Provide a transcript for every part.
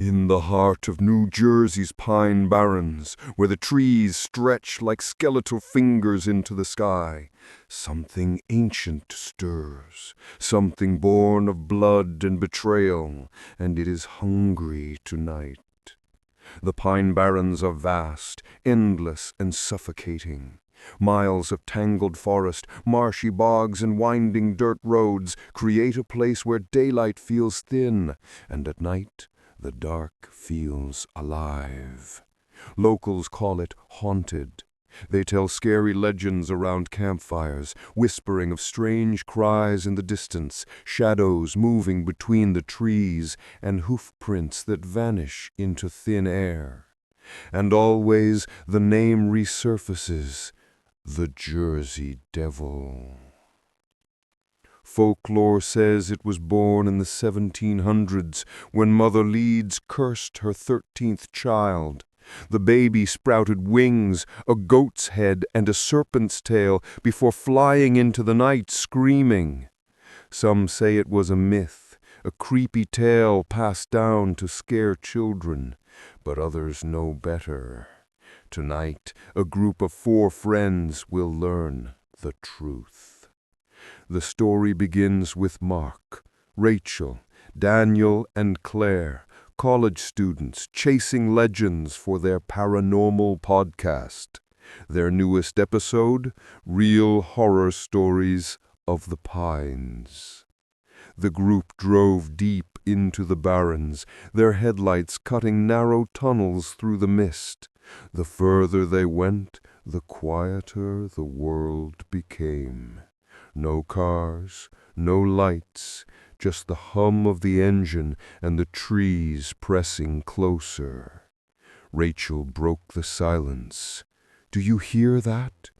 In the heart of New Jersey's pine barrens, where the trees stretch like skeletal fingers into the sky, something ancient stirs, something born of blood and betrayal, and it is hungry tonight. The pine barrens are vast, endless, and suffocating. Miles of tangled forest, marshy bogs, and winding dirt roads create a place where daylight feels thin, and at night the dark feels alive. Locals call it haunted. They tell scary legends around campfires, whispering of strange cries in the distance, shadows moving between the trees, and hoof prints that vanish into thin air. And always the name resurfaces: the Jersey Devil. Folklore says it was born in the 1700s when Mother Leeds cursed her 13th child. The baby sprouted wings, a goat's head, and a serpent's tail before flying into the night screaming. Some say it was a myth, a creepy tale passed down to scare children, but others know better. Tonight, a group of 4 friends will learn the truth. The story begins with Mark, Rachel, Daniel, and Claire, college students chasing legends for their paranormal podcast. Their newest episode, Real Horror Stories of the Pines. The group drove deep into the Barrens, their headlights cutting narrow tunnels through the mist. The further they went, the quieter the world became. No cars, no lights, just the hum of the engine and the trees pressing closer. Rachel broke the silence. "Do you hear that?"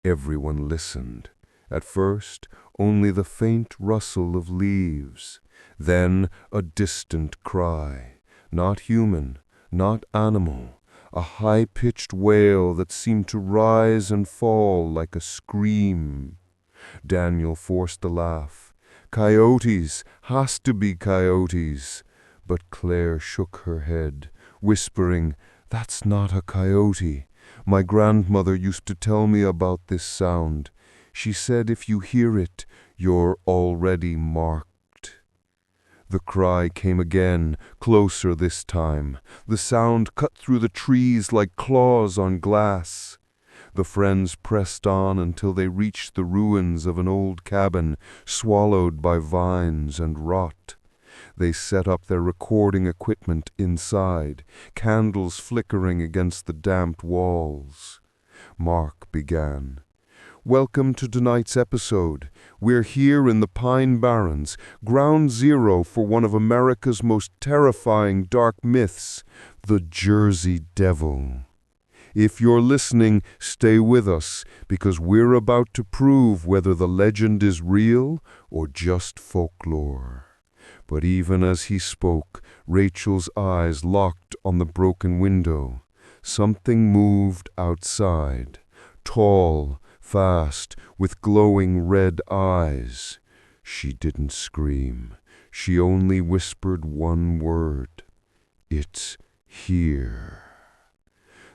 Everyone listened. At first, only the faint rustle of leaves. Then a distant cry. Not human, not animal. A high-pitched wail that seemed to rise and fall like a scream. Daniel forced a laugh. "Coyotes! Has to be coyotes!" But Claire shook her head, whispering, "That's not a coyote. My grandmother used to tell me about this sound. She said if you hear it, you're already marked." The cry came again, closer this time. The sound cut through the trees like claws on glass. The friends pressed on until they reached the ruins of an old cabin, swallowed by vines and rot. They set up their recording equipment inside, candles flickering against the damped walls. Mark began. "Welcome to tonight's episode. We're here in the Pine Barrens, ground zero for one of America's most terrifying dark myths, the Jersey Devil. If you're listening, stay with us, because we're about to prove whether the legend is real or just folklore." But even as he spoke, Rachel's eyes locked on the broken window. Something moved outside, tall, fast, with glowing red eyes. She didn't scream. She only whispered one word. "It's here."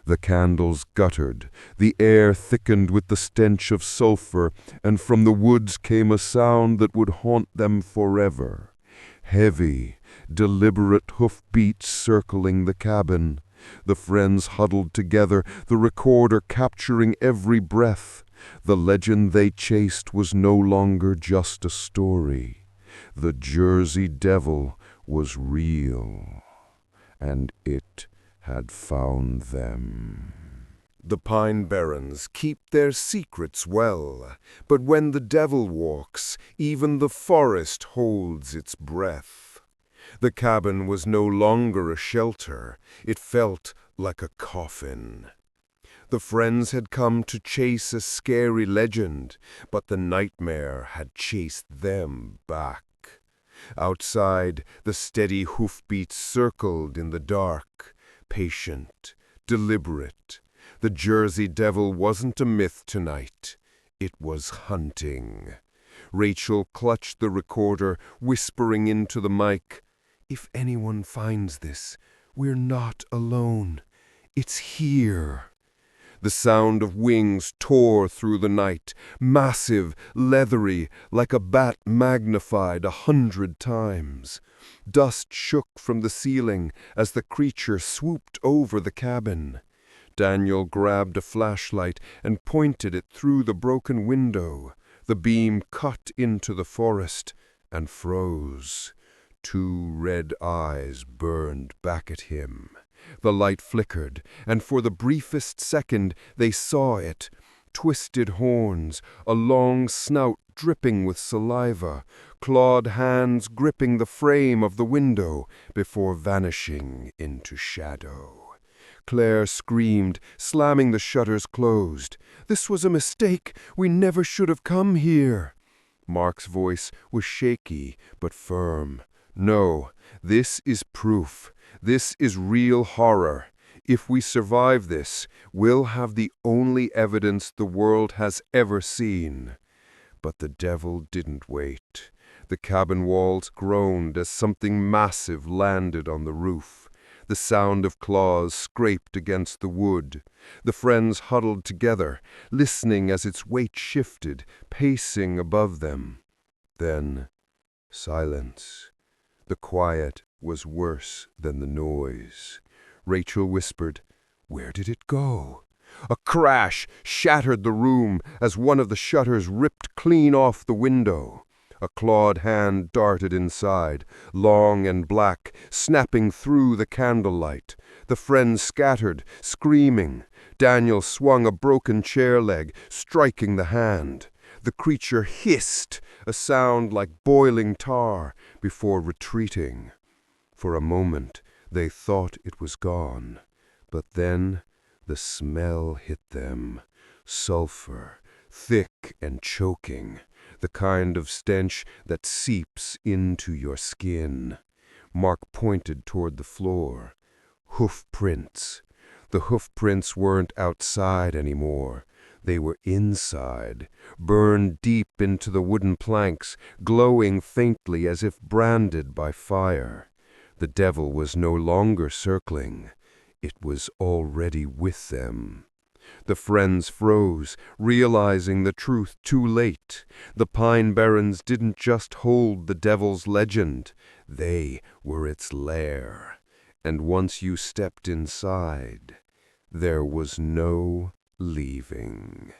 The candles guttered, the air thickened with the stench of sulfur, and from the woods came a sound that would haunt them forever. Heavy, deliberate hoofbeats circling the cabin. The friends huddled together, the recorder capturing every breath. The legend they chased was no longer just a story. The Jersey Devil was real, and it had found them. The Pine Barrens keep their secrets well, but when the devil walks, even the forest holds its breath. The cabin was no longer a shelter. It felt like a coffin. The friends had come to chase a scary legend, but the nightmare had chased them back. Outside, the steady hoofbeats circled in the dark, patient, deliberate. The Jersey Devil wasn't a myth tonight. It was hunting. Rachel clutched the recorder, whispering into the mic, If anyone finds this, we're not alone. It's here." The sound of wings tore through the night, massive, leathery, like a bat magnified 100 times. Dust shook from the ceiling as the creature swooped over the cabin. Daniel grabbed a flashlight and pointed it through the broken window. The beam cut into the forest and froze. 2 red eyes burned back at him. The light flickered, and for the briefest second they saw it. Twisted horns, a long snout dripping with saliva, clawed hands gripping the frame of the window before vanishing into shadow. Claire screamed, slamming the shutters closed. "This was a mistake. We never should have come here." Mark's voice was shaky but firm. "No, this is proof. This is real horror. If we survive this, we'll have the only evidence the world has ever seen." But the devil didn't wait. The cabin walls groaned as something massive landed on the roof. The sound of claws scraped against the wood. The friends huddled together, listening as its weight shifted, pacing above them. Then, silence. The quiet was worse than the noise. Rachel whispered, "Where did it go?" A crash shattered the room as one of the shutters ripped clean off the window. A clawed hand darted inside, long and black, snapping through the candlelight. The friends scattered, screaming. Daniel swung a broken chair leg, striking the hand. The creature hissed, a sound like boiling tar, before retreating. For a moment, they thought it was gone. But then the smell hit them. Sulfur, thick and choking. The kind of stench that seeps into your skin. Mark pointed toward the floor. Hoof prints. The hoof prints weren't outside anymore. They were inside, burned deep into the wooden planks, glowing faintly as if branded by fire. The devil was no longer circling. It was already with them. The friends froze, realizing the truth too late. The pine barrens didn't just hold the devil's legend. They were its lair. And once you stepped inside, there was no leaving.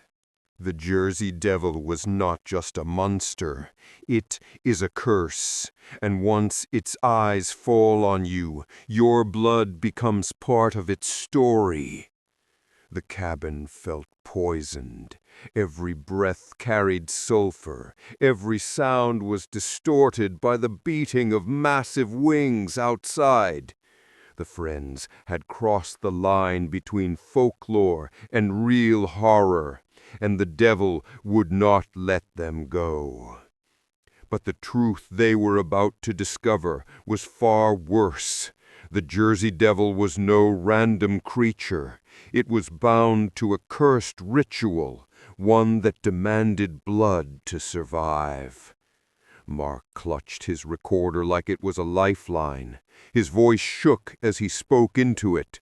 The Jersey Devil was not just a monster. It is a curse. And once its eyes fall on you, your blood becomes part of its story. The cabin felt poisoned. Every breath carried sulfur. Every sound was distorted by the beating of massive wings outside. The friends had crossed the line between folklore and real horror, and the devil would not let them go. But the truth they were about to discover was far worse. The Jersey Devil was no random creature. It was bound to a cursed ritual, one that demanded blood to survive. Mark clutched his recorder like it was a lifeline. His voice shook as he spoke into it.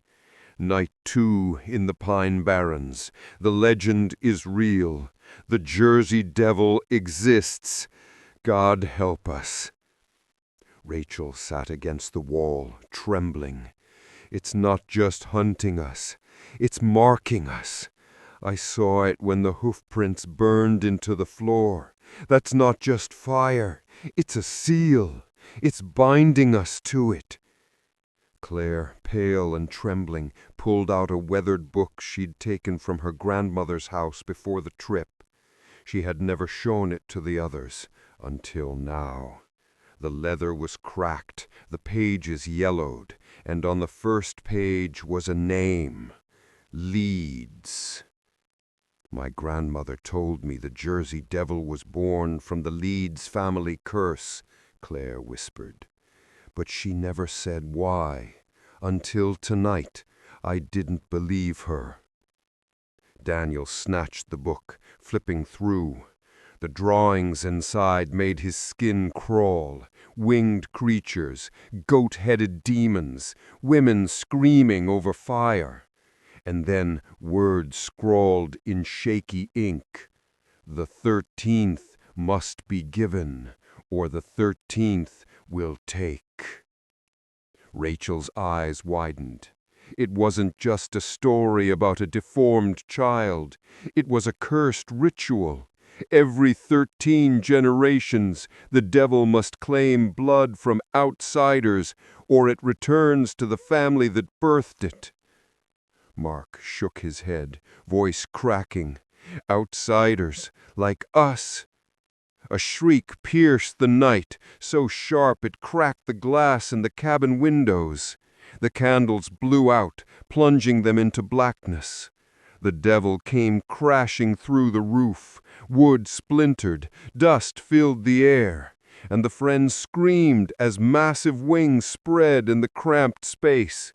Night 2 in the Pine Barrens. The legend is real. The Jersey Devil exists. God help us. Rachel sat against the wall, trembling. It's not just hunting us. It's marking us. I saw it when the hoof prints burned into the floor. That's not just fire. It's a seal. It's binding us to it. Claire, pale and trembling, pulled out a weathered book she'd taken from her grandmother's house before the trip. She had never shown it to the others, until now. The leather was cracked, the pages yellowed, and on the first page was a name. Leeds. My grandmother told me the Jersey Devil was born from the Leeds family curse, Claire whispered. But she never said why. Until tonight, I didn't believe her. Daniel snatched the book, flipping through. The drawings inside made his skin crawl. Winged creatures, goat-headed demons, women screaming over fire. And then words scrawled in shaky ink. The 13th must be given, or the 13th will take. Rachel's eyes widened. It wasn't just a story about a deformed child. It was a cursed ritual. Every 13 generations, the devil must claim blood from outsiders, or it returns to the family that birthed it. Mark shook his head, voice cracking. Outsiders, like us. A shriek pierced the night, so sharp it cracked the glass in the cabin windows. The candles blew out, plunging them into blackness. The devil came crashing through the roof. Wood splintered, dust filled the air, and the friends screamed as massive wings spread in the cramped space.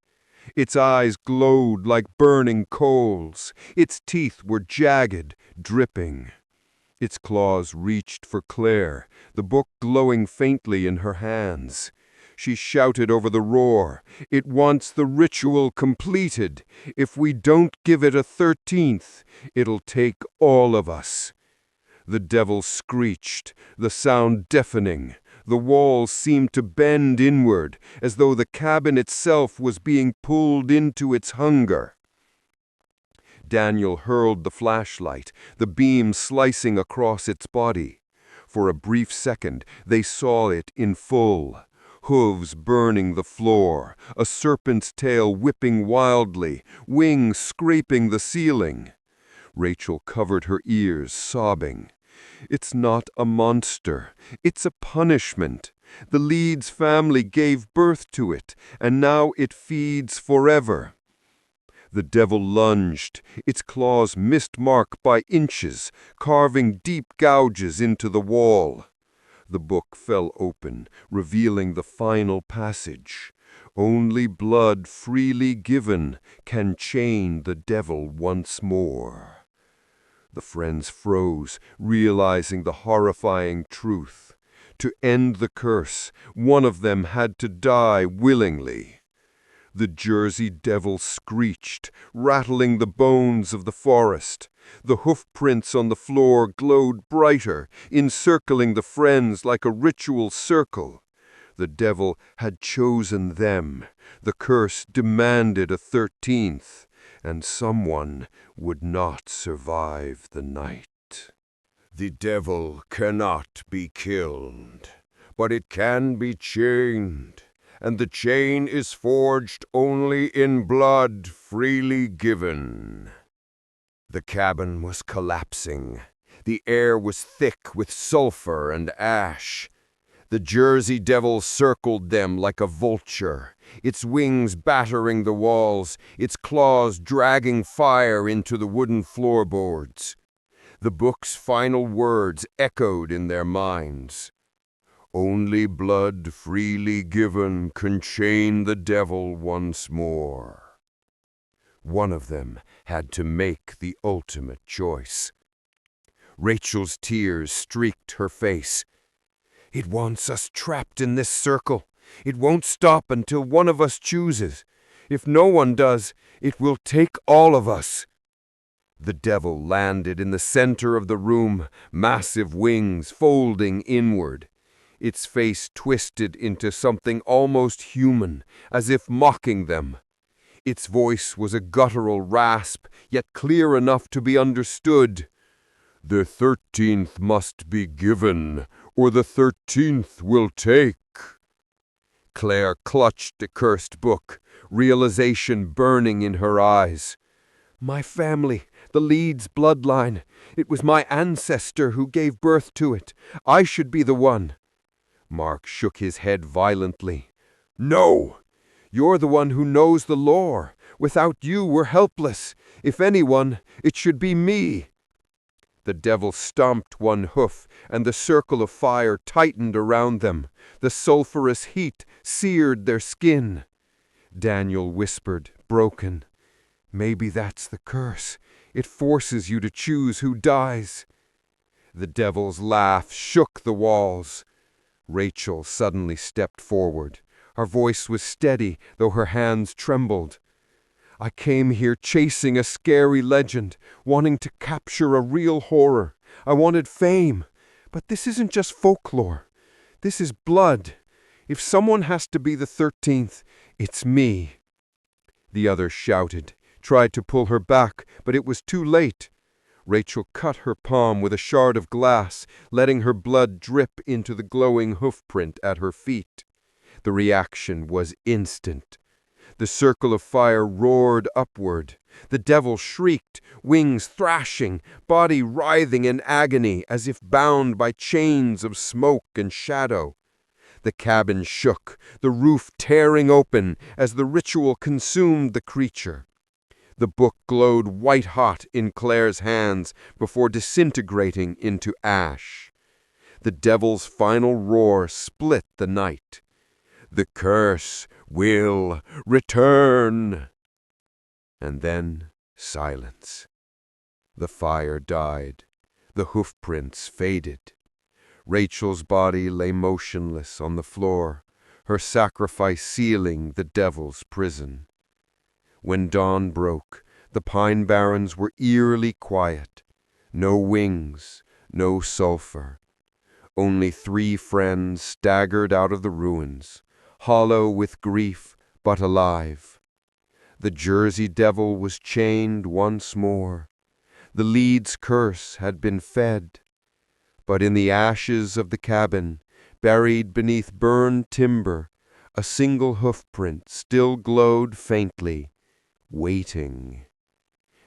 Its eyes glowed like burning coals. Its teeth were jagged, dripping. Its claws reached for Claire, the book glowing faintly in her hands. She shouted over the roar, "It wants the ritual completed. If we don't give it a 13th, it'll take all of us." The devil screeched, the sound deafening. The walls seemed to bend inward, as though the cabin itself was being pulled into its hunger. Daniel hurled the flashlight, the beam slicing across its body. For a brief second, they saw it in full. Hooves burning the floor, a serpent's tail whipping wildly, wings scraping the ceiling. Rachel covered her ears, sobbing. It's not a monster. It's a punishment. The Leeds family gave birth to it, and now it feeds forever. The devil lunged, its claws missed Mark by inches, carving deep gouges into the wall. The book fell open, revealing the final passage. Only blood freely given can chain the devil once more. The friends froze, realizing the horrifying truth. To end the curse, one of them had to die willingly. The Jersey Devil screeched, rattling the bones of the forest. The hoof prints on the floor glowed brighter, encircling the friends like a ritual circle. The devil had chosen them. The curse demanded a 13th, and someone would not survive the night. The devil cannot be killed, but it can be chained. And the chain is forged only in blood freely given. The cabin was collapsing. The air was thick with sulfur and ash. The Jersey Devil circled them like a vulture, its wings battering the walls, its claws dragging fire into the wooden floorboards. The book's final words echoed in their minds. Only blood freely given can chain the devil once more. One of them had to make the ultimate choice. Rachel's tears streaked her face. It wants us trapped in this circle. It won't stop until one of us chooses. If no one does, it will take all of us. The devil landed in the center of the room, massive wings folding inward. Its face twisted into something almost human, as if mocking them. Its voice was a guttural rasp, yet clear enough to be understood. The 13th must be given, or the 13th will take. Claire clutched the cursed book, realization burning in her eyes. My family, the Leeds bloodline. It was my ancestor who gave birth to it. I should be the one. Mark shook his head violently. No! You're the one who knows the lore. Without you, we're helpless. If anyone, it should be me. The devil stomped one hoof, and the circle of fire tightened around them. The sulphurous heat seared their skin. Daniel whispered, broken, "Maybe that's the curse. It forces you to choose who dies." The devil's laugh shook the walls. Rachel suddenly stepped forward. Her voice was steady, though her hands trembled. I came here chasing a scary legend, wanting to capture a real horror. I wanted fame. But this isn't just folklore. This is blood. If someone has to be the 13th, it's me. The other shouted, tried to pull her back, but it was too late. Rachel cut her palm with a shard of glass, letting her blood drip into the glowing hoofprint at her feet. The reaction was instant. The circle of fire roared upward. The devil shrieked, wings thrashing, body writhing in agony as if bound by chains of smoke and shadow. The cabin shook, the roof tearing open as the ritual consumed the creature. The book glowed white-hot in Claire's hands before disintegrating into ash. The devil's final roar split the night. The curse will return. And then silence. The fire died. The hoofprints faded. Rachel's body lay motionless on the floor, her sacrifice sealing the devil's prison. When dawn broke, the pine barrens were eerily quiet. No wings, no sulfur. Only 3 friends staggered out of the ruins, hollow with grief, but alive. The Jersey Devil was chained once more. The Leeds curse had been fed. But in the ashes of the cabin, buried beneath burned timber, a single hoofprint still glowed faintly, waiting.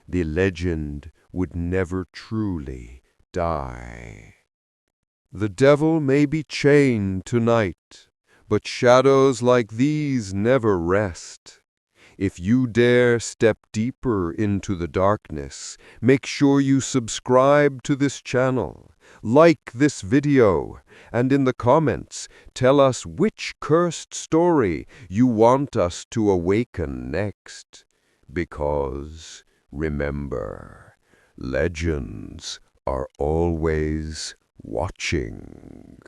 The legend would never truly die. The devil may be chained tonight, but shadows like these never rest. If you dare step deeper into the darkness, make sure you subscribe to this channel, like this video, and in the comments tell us which cursed story you want us to awaken next. Because, remember, legends are always watching.